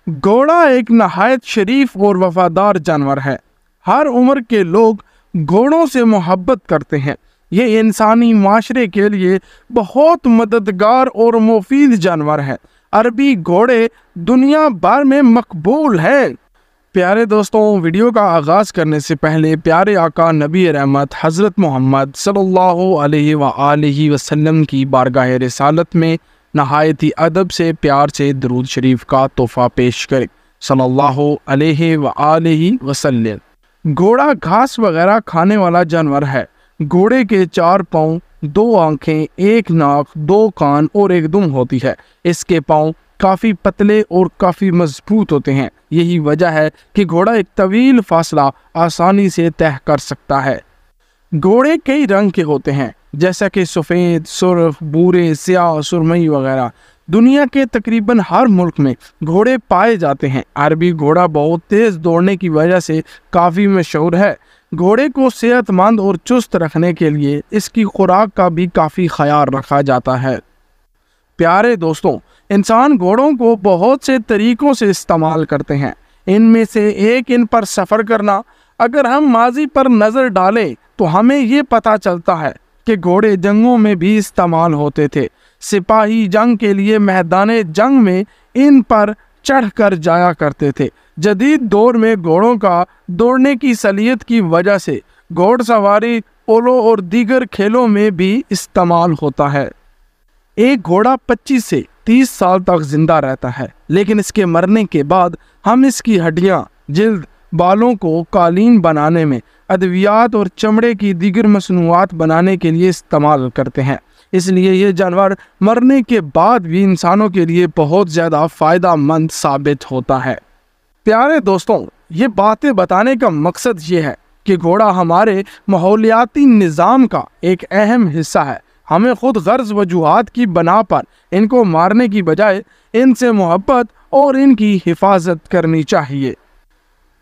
घोड़ा एक नहायत शरीफ और वफादार जानवर है। हर उम्र के लोग घोड़ों से मोहब्बत करते हैं। ये इंसानी माशरे के लिए बहुत मददगार और मुफीद जानवर है। अरबी घोड़े दुनिया भर में मकबूल है। प्यारे दोस्तों, वीडियो का आगाज़ करने से पहले प्यारे आका नबी रहमत हज़रत मोहम्मद सल्लल्लाहु अलैहि वसल्लम की बारगाह रिसालत में नहायत ही अदब से प्यार से दरूद शरीफ का तोहफ़ा पेश करें सल्लल्लाहु अलैहि वसल्लम। घोड़ा घास वगैरह खाने वाला जानवर है। घोड़े के 4 पाँव, 2 आँखें, 1 नाक, 2 कान और 1 दुम होती है। इसके पाँव काफ़ी पतले और काफ़ी मजबूत होते हैं। यही वजह है कि घोड़ा एक तवील फासला आसानी से तय कर सकता है। घोड़े कई रंग के होते हैं, जैसा कि सफ़ेद, सुर्ख, भूरे, स्याह, सुरमई वगैरह। दुनिया के तकरीबन हर मुल्क में घोड़े पाए जाते हैं। अरबी घोड़ा बहुत तेज़ दौड़ने की वजह से काफ़ी मशहूर है। घोड़े को सेहतमंद और चुस्त रखने के लिए इसकी खुराक का भी काफ़ी ख्याल रखा जाता है। प्यारे दोस्तों, इंसान घोड़ों को बहुत से तरीक़ों से इस्तेमाल करते हैं। इनमें से एक इन पर सफ़र करना। अगर हम माजी पर नज़र डालें तो हमें ये पता चलता है कि घोड़े जंगों में भी इस्तेमाल होते थे। सिपाही जंग के लिए मैदान जंग में इन पर चढ़ कर जाया करते थे। जदीद दौर में घोड़ों का दौड़ने की सलीयत की वजह से घोड़सवारी, पोलो और दीगर खेलों में भी इस्तेमाल होता है। एक घोड़ा 25 से 30 साल तक जिंदा रहता है, लेकिन इसके मरने के बाद हम इसकी हड्डियां, जिल्द, बालों को कालीन बनाने में, अद्वियात और चमड़े की दीगर मसनूआत बनाने के लिए इस्तेमाल करते हैं। इसलिए ये जानवर मरने के बाद भी इंसानों के लिए बहुत ज़्यादा फ़ायदेमंद साबित होता है। प्यारे दोस्तों, ये बातें बताने का मकसद ये है कि घोड़ा हमारे माहौलियाती निज़ाम का एक अहम हिस्सा है। हमें खुद गर्ज वजूहात की बना पर इनको मारने की बजाय इनसे मोहब्बत और इनकी हिफाजत करनी चाहिए।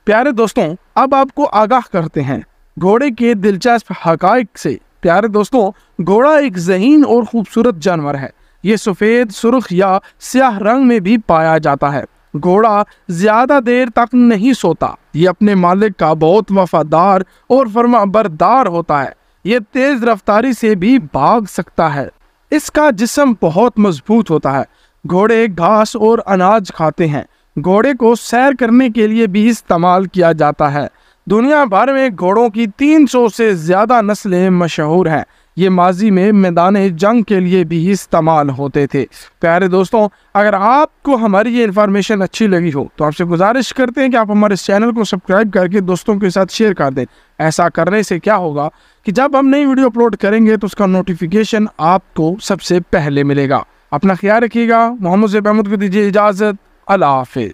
प्यारे दोस्तों, अब आपको आगाह करते हैं घोड़े के दिलचस्प हक़ाइक़ से। प्यारे दोस्तों, घोड़ा एक ज़हीन और ख़ूबसूरत जानवर है। ये सफ़ेद, सुर्ख या स्याह रंग में भी पाया जाता है। घोड़ा ज़्यादा देर तक नहीं सोता। ये अपने मालिक का बहुत वफादार और फरमाबरदार होता है। ये तेज़ रफ्तारी से भी भाग सकता है। इसका जिस्म बहुत मजबूत होता है। घोड़े घास और अनाज खाते हैं। घोड़े को सैर करने के लिए भी इस्तेमाल किया जाता है। दुनिया भर में घोड़ों की 300 से ज़्यादा नस्लें मशहूर हैं। ये माजी में मैदान जंग के लिए भी इस्तेमाल होते थे। प्यारे दोस्तों, अगर आपको हमारी ये इन्फॉर्मेशन अच्छी लगी हो तो आपसे गुजारिश करते हैं कि आप हमारे इस चैनल को सब्सक्राइब करके दोस्तों के साथ शेयर कर दें। ऐसा करने से क्या होगा कि जब हम नई वीडियो अपलोड करेंगे तो उसका नोटिफिकेशन आपको सबसे पहले मिलेगा। अपना ख्याल रखिएगा। मोहम्मद ज़ैब अहमद को दीजिए इजाज़त। अल्लाह हाफ़िज़।